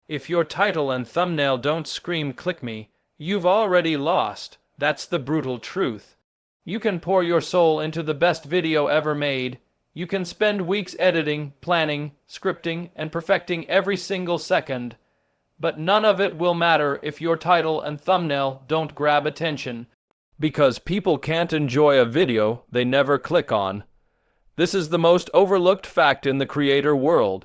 If your title and thumbnail don't scream "click me," you've already lost. That's the brutal truth. You can pour your soul into the best video ever made. You can spend weeks editing, planning, scripting, and perfecting every single second. But none of it will matter if your title and thumbnail don't grab attention. Because people can't enjoy a video they never click on. This is the most overlooked fact in the creator world.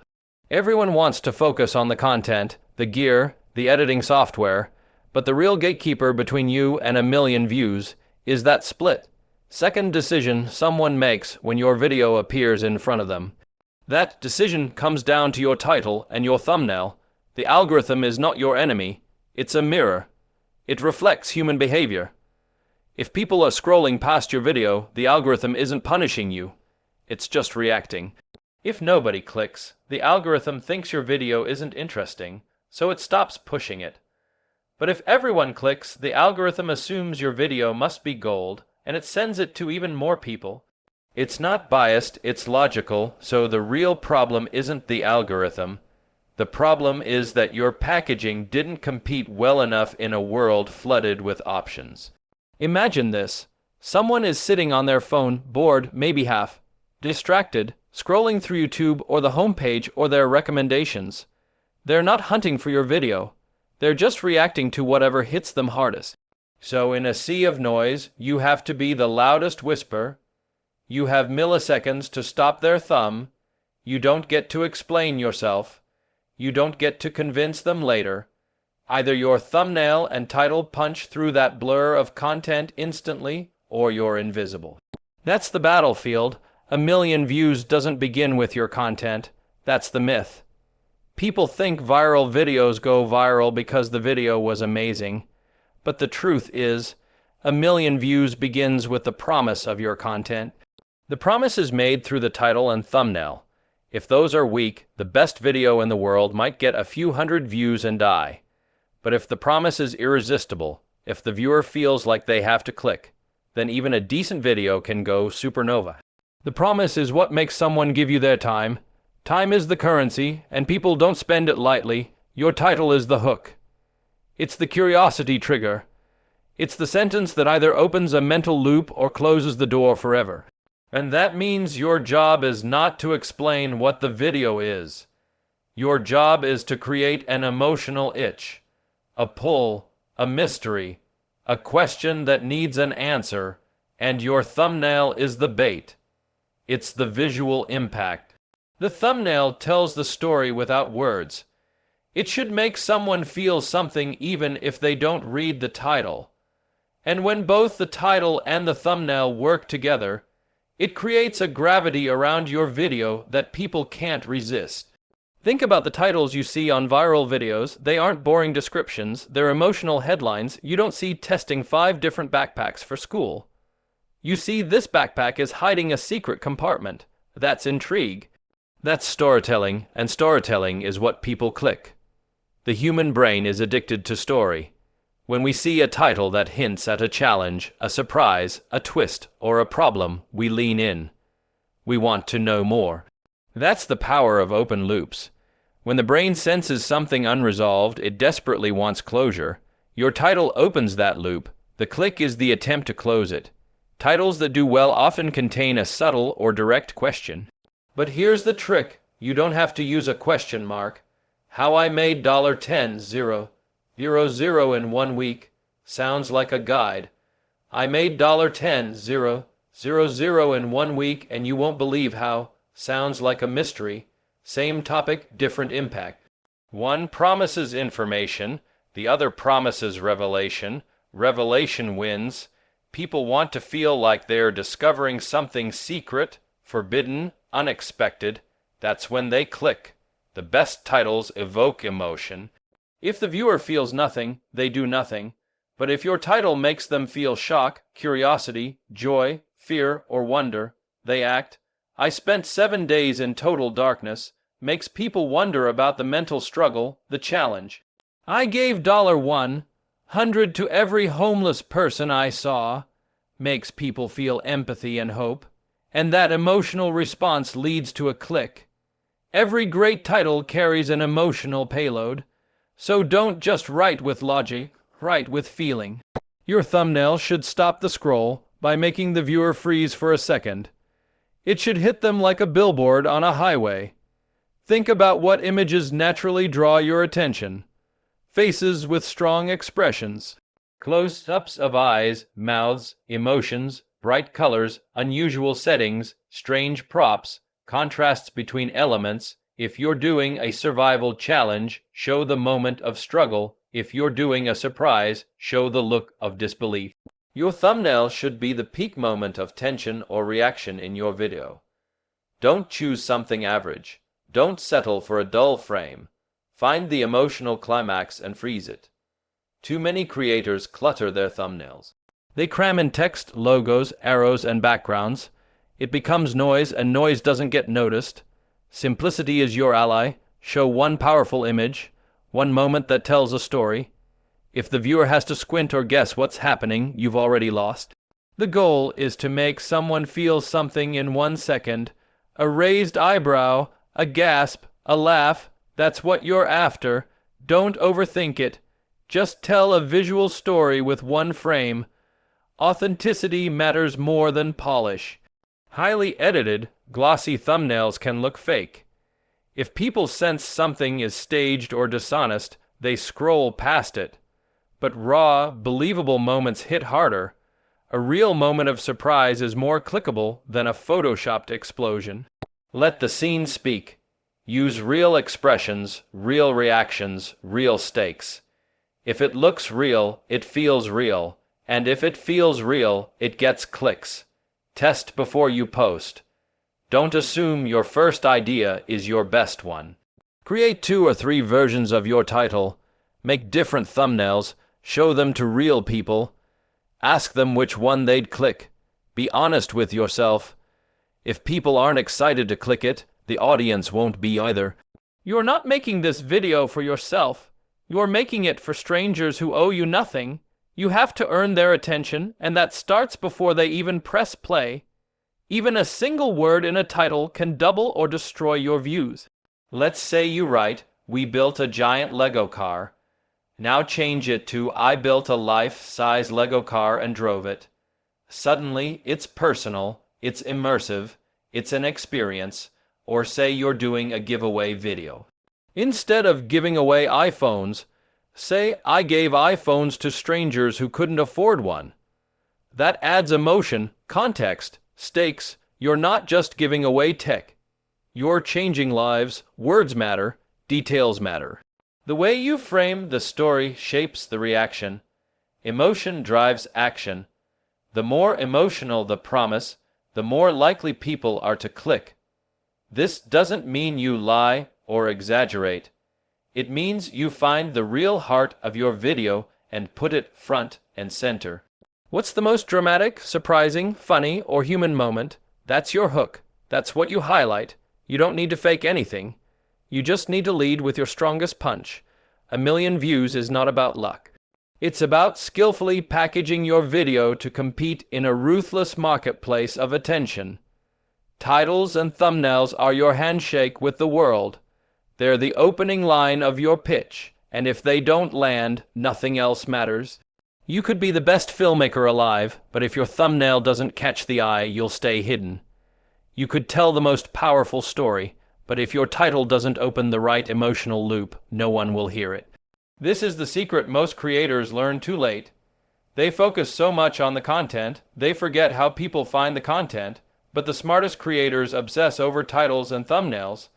Everyone wants to focus on the content, the gear, the editing software, but the real gatekeeper between you and 1,000,000 views is that split second decision someone makes when your video appears in front of them. That decision comes down to your title and your thumbnail. The algorithm is not your enemy, it's a mirror. It reflects human behavior. If people are scrolling past your video, the algorithm isn't punishing you, it's just reacting. If nobody clicks, the algorithm thinks your video isn't interesting, so it stops pushing it. But if everyone clicks, the algorithm assumes your video must be gold, and it sends it to even more people. It's not biased, it's logical, so the real problem isn't the algorithm. The problem is that your packaging didn't compete well enough in a world flooded with options. Imagine this. Someone is sitting on their phone, bored, maybe half, distracted, scrolling through YouTube or the homepage or their recommendations. They're not hunting for your video. They're just reacting to whatever hits them hardest. So in a sea of noise, you have to be the loudest whisper. You have milliseconds to stop their thumb. You don't get to explain yourself. You don't get to convince them later. Either your thumbnail and title punch through that blur of content instantly, or you're invisible. That's the battlefield. 1,000,000 views doesn't begin with your content. That's the myth. People think viral videos go viral because the video was amazing. But the truth is, 1,000,000 views begins with the promise of your content. The promise is made through the title and thumbnail. If those are weak, the best video in the world might get a few hundred views and die. But if the promise is irresistible, if the viewer feels like they have to click, then even a decent video can go supernova. The promise is what makes someone give you their time. Time is the currency, and people don't spend it lightly. Your title is the hook. It's the curiosity trigger. It's the sentence that either opens a mental loop or closes the door forever. And that means your job is not to explain what the video is. Your job is to create an emotional itch, a pull, a mystery, a question that needs an answer, and your thumbnail is the bait. It's the visual impact. The thumbnail tells the story without words. It should make someone feel something even if they don't read the title. And when both the title and the thumbnail work together, it creates a gravity around your video that people can't resist. Think about the titles you see on viral videos. They aren't boring descriptions, they're emotional headlines. You don't see testing 5 different backpacks for school. You see this backpack is hiding a secret compartment. That's intrigue. That's storytelling, and storytelling is what people click. The human brain is addicted to story. When we see a title that hints at a challenge, a surprise, a twist, or a problem, we lean in. We want to know more. That's the power of open loops. When the brain senses something unresolved, it desperately wants closure. Your title opens that loop. The click is the attempt to close it. Titles that do well often contain a subtle or direct question. But here's the trick. You don't have to use a question mark. How I made $10,000 in 1 week sounds like a guide. I made $10,000 in 1 week, and you won't believe how sounds like a mystery. Same topic, different impact. One promises information, the other promises revelation. Revelation wins. People want to feel like they're discovering something secret, forbidden, unexpected. That's when they click. The best titles evoke emotion. If the viewer feels nothing, they do nothing. But if your title makes them feel shock, curiosity, joy, fear, or wonder, they act. I spent 7 days in total darkness, makes people wonder about the mental struggle, the challenge. I gave $100 to every homeless person I saw, makes people feel empathy and hope, and that emotional response leads to a click. Every great title carries an emotional payload. So don't just write with logic, write with feeling. Your thumbnail should stop the scroll by making the viewer freeze for a second. It should hit them like a billboard on a highway. Think about what images naturally draw your attention. Faces with strong expressions. Close-ups of eyes, mouths, emotions, bright colors, unusual settings, strange props, contrasts between elements. If you're doing a survival challenge, show the moment of struggle. If you're doing a surprise, show the look of disbelief. Your thumbnail should be the peak moment of tension or reaction in your video. Don't choose something average. Don't settle for a dull frame. Find the emotional climax and freeze it. Too many creators clutter their thumbnails. They cram in text, logos, arrows, and backgrounds. It becomes noise, and noise doesn't get noticed. Simplicity is your ally. Show one powerful image, one moment that tells a story. If the viewer has to squint or guess what's happening, you've already lost. The goal is to make someone feel something in 1 second. A raised eyebrow, a gasp, a laugh, that's what you're after. Don't overthink it. Just tell a visual story with one frame. Authenticity matters more than polish. Highly edited, glossy thumbnails can look fake. If people sense something is staged or dishonest, they scroll past it. But raw, believable moments hit harder. A real moment of surprise is more clickable than a photoshopped explosion. Let the scene speak. Use real expressions, real reactions, real stakes. If it looks real, it feels real. And if it feels real, it gets clicks. Test before you post. Don't assume your first idea is your best one. Create 2 or 3 versions of your title. Make different thumbnails. Show them to real people. Ask them which one they'd click. Be honest with yourself. If people aren't excited to click it, the audience won't be either. You're not making this video for yourself. You're making it for strangers who owe you nothing. You have to earn their attention, and that starts before they even press play. Even a single word in a title can double or destroy your views. Let's say you write, "We built a giant Lego car." Now change it to, "I built a life-size Lego car and drove it." Suddenly, it's personal, it's immersive, it's an experience. Or say you're doing a giveaway video. Instead of giving away iPhones, say, "I gave iPhones to strangers who couldn't afford one." That adds emotion, context, stakes. You're not just giving away tech. You're changing lives. Words matter. Details matter. The way you frame the story shapes the reaction. Emotion drives action. The more emotional the promise, the more likely people are to click. This doesn't mean you lie or exaggerate. It means you find the real heart of your video and put it front and center. What's the most dramatic, surprising, funny, or human moment? That's your hook. That's what you highlight. You don't need to fake anything. You just need to lead with your strongest punch. 1 million views is not about luck. It's about skillfully packaging your video to compete in a ruthless marketplace of attention. Titles and thumbnails are your handshake with the world. They're the opening line of your pitch, and if they don't land, nothing else matters. You could be the best filmmaker alive, but if your thumbnail doesn't catch the eye, you'll stay hidden. You could tell the most powerful story, but if your title doesn't open the right emotional loop, no one will hear it. This is the secret most creators learn too late. They focus so much on the content, they forget how people find the content. But the smartest creators obsess over titles and thumbnails.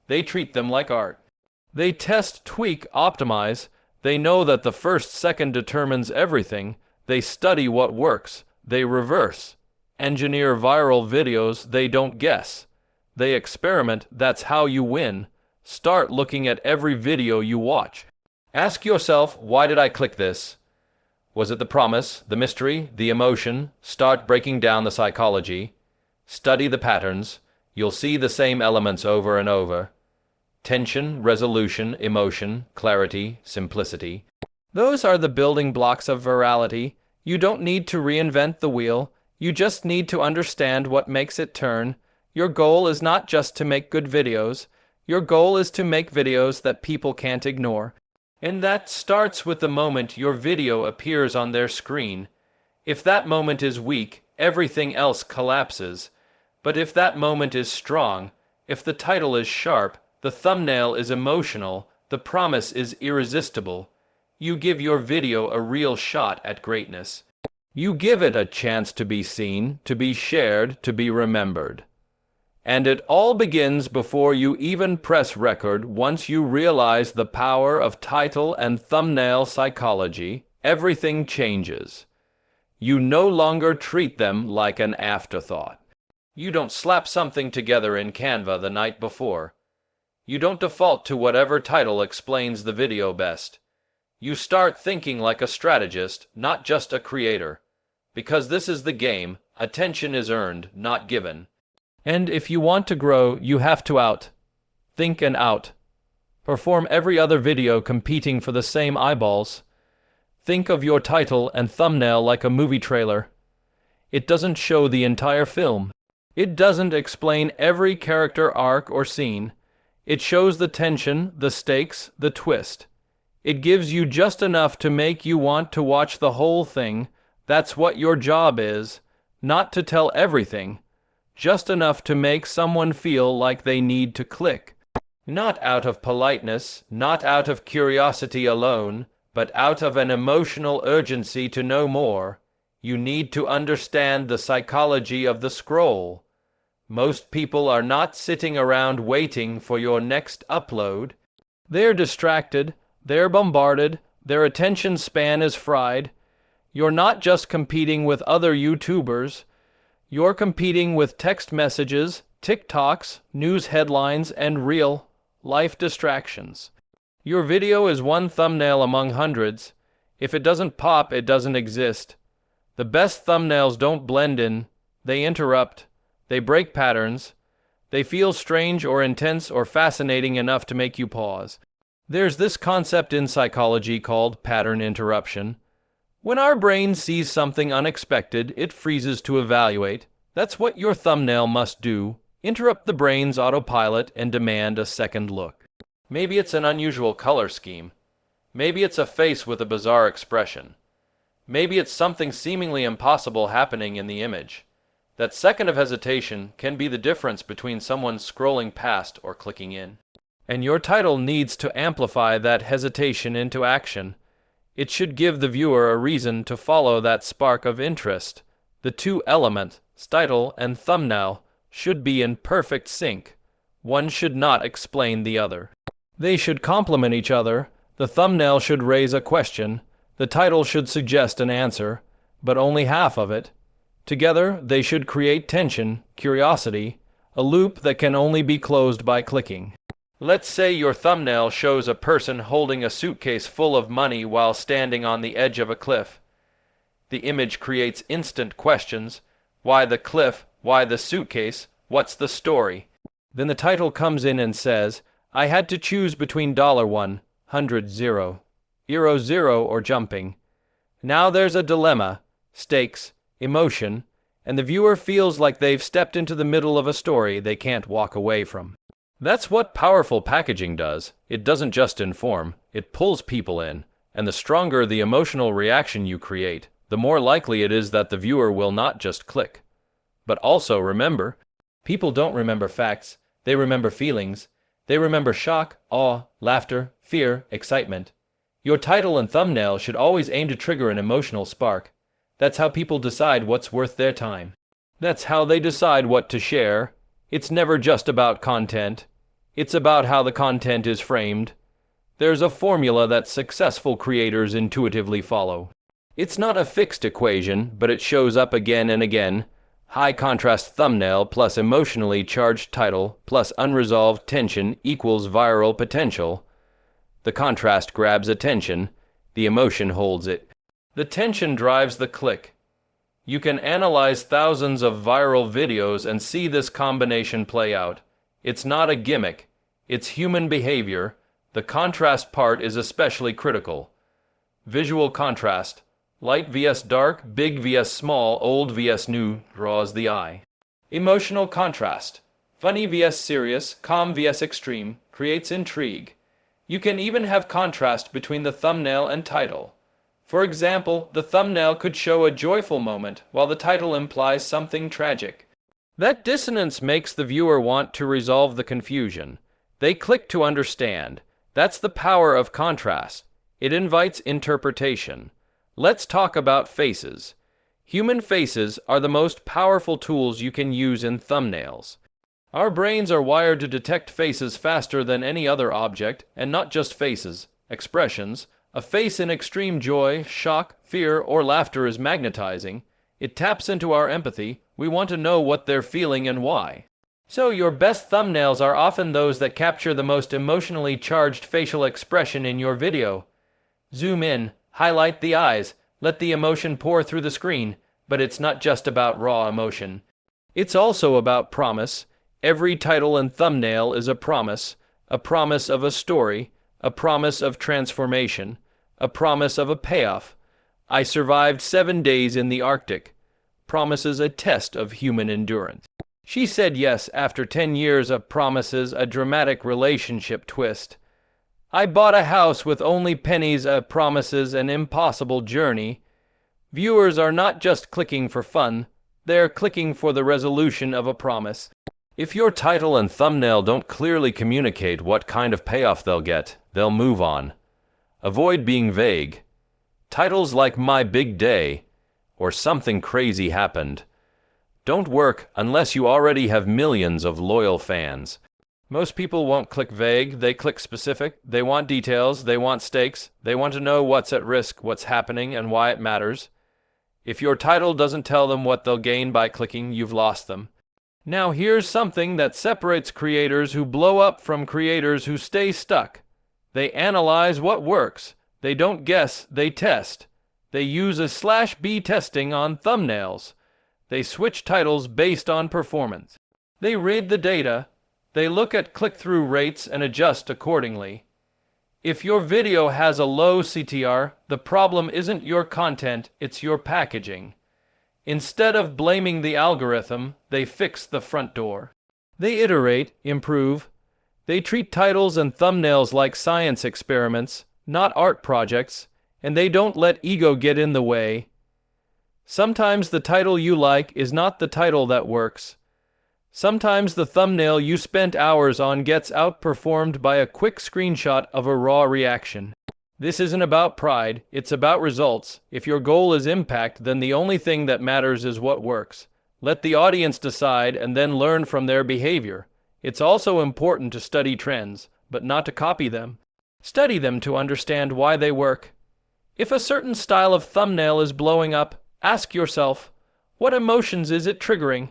They treat them like art. They test, tweak, optimize. They know that the first second determines everything. They study what works. They reverse. Engineer viral videos they don't guess. They experiment. That's how you win. Start looking at every video you watch. Ask yourself, why did I click this? Was it the promise, the mystery, the emotion? Start breaking down the psychology. Study the patterns. You'll see the same elements over and over. Tension, resolution, emotion, clarity, simplicity. Those are the building blocks of virality. You don't need to reinvent the wheel. You just need to understand what makes it turn. Your goal is not just to make good videos. Your goal is to make videos that people can't ignore. And that starts with the moment your video appears on their screen. If that moment is weak, everything else collapses. But if that moment is strong, if the title is sharp, the thumbnail is emotional, the promise is irresistible, you give your video a real shot at greatness. You give it a chance to be seen, to be shared, to be remembered. And it all begins before you even press record. Once you realize the power of title and thumbnail psychology, everything changes. You no longer treat them like an afterthought. You don't slap something together in Canva the night before. You don't default to whatever title explains the video best. You start thinking like a strategist, not just a creator. Because this is the game, attention is earned, not given. And if you want to grow, you have to think and perform every other video competing for the same eyeballs. Think of your title and thumbnail like a movie trailer. It doesn't show the entire film. It doesn't explain every character arc or scene. It shows the tension, the stakes, the twist. It gives you just enough to make you want to watch the whole thing. That's what your job is, not to tell everything. Just enough to make someone feel like they need to click. Not out of politeness, not out of curiosity alone, but out of an emotional urgency to know more. You need to understand the psychology of the scroll. Most people are not sitting around waiting for your next upload. They're distracted, they're bombarded, their attention span is fried. You're not just competing with other YouTubers. You're competing with text messages, TikToks, news headlines, and real-life distractions. Your video is one thumbnail among hundreds. If it doesn't pop, it doesn't exist. The best thumbnails don't blend in. They interrupt. They break patterns. They feel strange or intense or fascinating enough to make you pause. There's this concept in psychology called pattern interruption. When our brain sees something unexpected, it freezes to evaluate. That's what your thumbnail must do. Interrupt the brain's autopilot and demand a second look. Maybe it's an unusual color scheme. Maybe it's a face with a bizarre expression. Maybe it's something seemingly impossible happening in the image. That second of hesitation can be the difference between someone scrolling past or clicking in. And your title needs to amplify that hesitation into action. It should give the viewer a reason to follow that spark of interest. The two elements, title and thumbnail, should be in perfect sync. One should not explain the other. They should complement each other. The thumbnail should raise a question. The title should suggest an answer, but only half of it. Together, they should create tension, curiosity, a loop that can only be closed by clicking. Let's say your thumbnail shows a person holding a suitcase full of money while standing on the edge of a cliff. The image creates instant questions. Why the cliff? Why the suitcase? What's the story? Then the title comes in and says, I had to choose between $1, 0, euro 0, or jumping. Now there's a dilemma, stakes, emotion, and the viewer feels like they've stepped into the middle of a story they can't walk away from. That's what powerful packaging does. It doesn't just inform, it pulls people in, and the stronger the emotional reaction you create, the more likely it is that the viewer will not just click. But also remember, people don't remember facts, they remember feelings. They remember shock, awe, laughter, fear, excitement. Your title and thumbnail should always aim to trigger an emotional spark. That's how people decide what's worth their time. That's how they decide what to share. It's never just about content. It's about how the content is framed. There's a formula that successful creators intuitively follow. It's not a fixed equation, but it shows up again and again. High contrast thumbnail plus emotionally charged title plus unresolved tension equals viral potential. The contrast grabs attention. The emotion holds it. The tension drives the click. You can analyze thousands of viral videos and see this combination play out. It's not a gimmick. It's human behavior. The contrast part is especially critical. Visual contrast. Light vs dark, big vs small, old vs new draws the eye. Emotional contrast. Funny vs serious, calm vs extreme, creates intrigue. You can even have contrast between the thumbnail and title. For example, the thumbnail could show a joyful moment, while the title implies something tragic. That dissonance makes the viewer want to resolve the confusion. They click to understand. That's the power of contrast. It invites interpretation. Let's talk about faces. Human faces are the most powerful tools you can use in thumbnails. Our brains are wired to detect faces faster than any other object, and not just faces, expressions. A face in extreme joy, shock, fear, or laughter is magnetizing. It taps into our empathy. We want to know what they're feeling and why. So your best thumbnails are often those that capture the most emotionally charged facial expression in your video. Zoom in, highlight the eyes, let the emotion pour through the screen, but it's not just about raw emotion. It's also about promise. Every title and thumbnail is a promise of a story, a promise of transformation, a promise of a payoff. I survived 7 days in the Arctic. Promises a test of human endurance. She said yes after 10 years of promises, a dramatic relationship twist. I bought a house with only pennies, promises an impossible journey. Viewers are not just clicking for fun, they're clicking for the resolution of a promise. If your title and thumbnail don't clearly communicate what kind of payoff they'll get, they'll move on. Avoid being vague. Titles like My Big Day or Something Crazy Happened don't work unless you already have millions of loyal fans. Most people won't click vague, they click specific. They want details, they want stakes, they want to know what's at risk, what's happening, and why it matters. If your title doesn't tell them what they'll gain by clicking, you've lost them. Now here's something that separates creators who blow up from creators who stay stuck. They analyze what works. They don't guess, they test. They use a /B testing on thumbnails. They switch titles based on performance. They read the data. They look at click-through rates and adjust accordingly. If your video has a low CTR, the problem isn't your content, it's your packaging. Instead of blaming the algorithm, they fix the front door. They iterate, improve. They treat titles and thumbnails like science experiments, not art projects, and they don't let ego get in the way. Sometimes the title you like is not the title that works. Sometimes the thumbnail you spent hours on gets outperformed by a quick screenshot of a raw reaction. This isn't about pride, it's about results. If your goal is impact, then the only thing that matters is what works. Let the audience decide and then learn from their behavior. It's also important to study trends, but not to copy them. Study them to understand why they work. If a certain style of thumbnail is blowing up, ask yourself, what emotions is it triggering?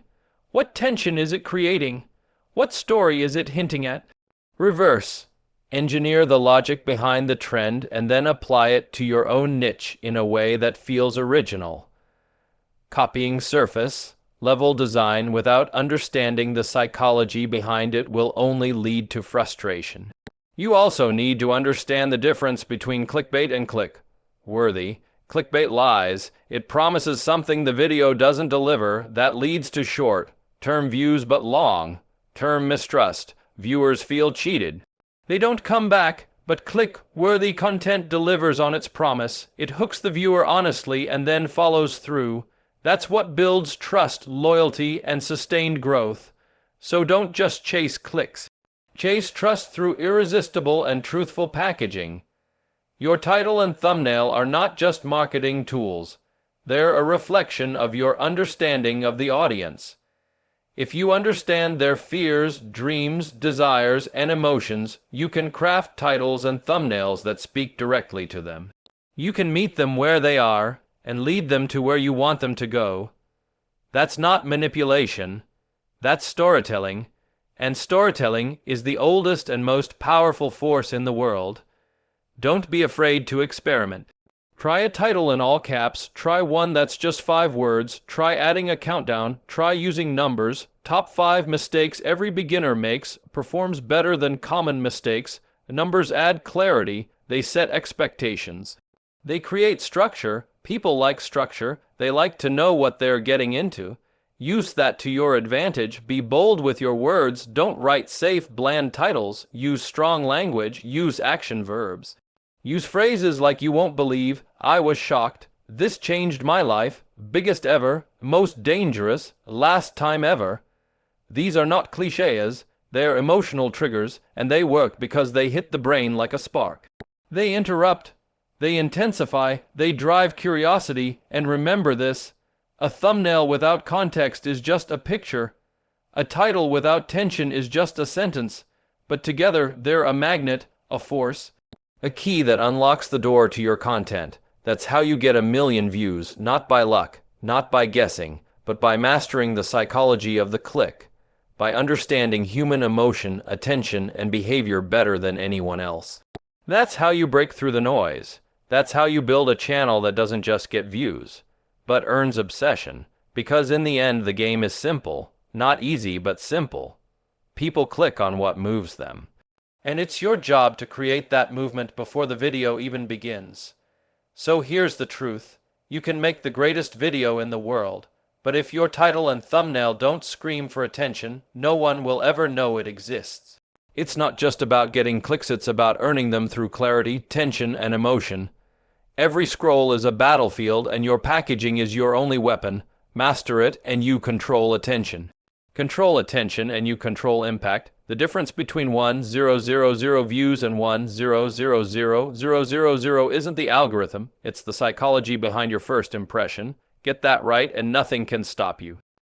What tension is it creating? What story is it hinting at? Reverse. Engineer the logic behind the trend and then apply it to your own niche in a way that feels original. Copying surface level design without understanding the psychology behind it will only lead to frustration. You also need to understand the difference between clickbait and click-worthy. Clickbait lies. It promises something the video doesn't deliver. That leads to short-term views but long-term mistrust. Viewers feel cheated. They don't come back, but click-worthy content delivers on its promise. It hooks the viewer honestly and then follows through. That's what builds trust, loyalty, and sustained growth. So don't just chase clicks. Chase trust through irresistible and truthful packaging. Your title and thumbnail are not just marketing tools. They're a reflection of your understanding of the audience. If you understand their fears, dreams, desires, and emotions, you can craft titles and thumbnails that speak directly to them. You can meet them where they are and lead them to where you want them to go. That's not manipulation. That's storytelling. And storytelling is the oldest and most powerful force in the world. Don't be afraid to experiment. Try a title in all caps, try one that's just 5 words, try adding a countdown, try using numbers. Top 5 mistakes every beginner makes performs better than common mistakes. Numbers add clarity, they set expectations. They create structure. People like structure, they like to know what they're getting into. Use that to your advantage. Be bold with your words. Don't write safe, bland titles. Use strong language. Use action verbs. Use phrases like "you won't believe," "I was shocked," "this changed my life," "biggest ever," "most dangerous," "last time ever." These are not cliches. They're emotional triggers, and they work because they hit the brain like a spark. They interrupt, they intensify, they drive curiosity, and remember this: a thumbnail without context is just a picture. A title without tension is just a sentence, but together they're a magnet, a force, a key that unlocks the door to your content. That's how you get 1,000,000 views, not by luck, not by guessing, but by mastering the psychology of the click, by understanding human emotion, attention, and behavior better than anyone else. That's how you break through the noise. That's how you build a channel that doesn't just get views, but earns obsession. Because in the end, the game is simple. Not easy, but simple. People click on what moves them. And it's your job to create that movement before the video even begins. So here's the truth. You can make the greatest video in the world, but if your title and thumbnail don't scream for attention, no one will ever know it exists. It's not just about getting clicks, it's about earning them through clarity, tension, and emotion. Every scroll is a battlefield, and your packaging is your only weapon. Master it, and you control attention. Control attention, and you control impact. The difference between 1,000 views and 1,000,000 isn't the algorithm, it's the psychology behind your first impression. Get that right, and nothing can stop you.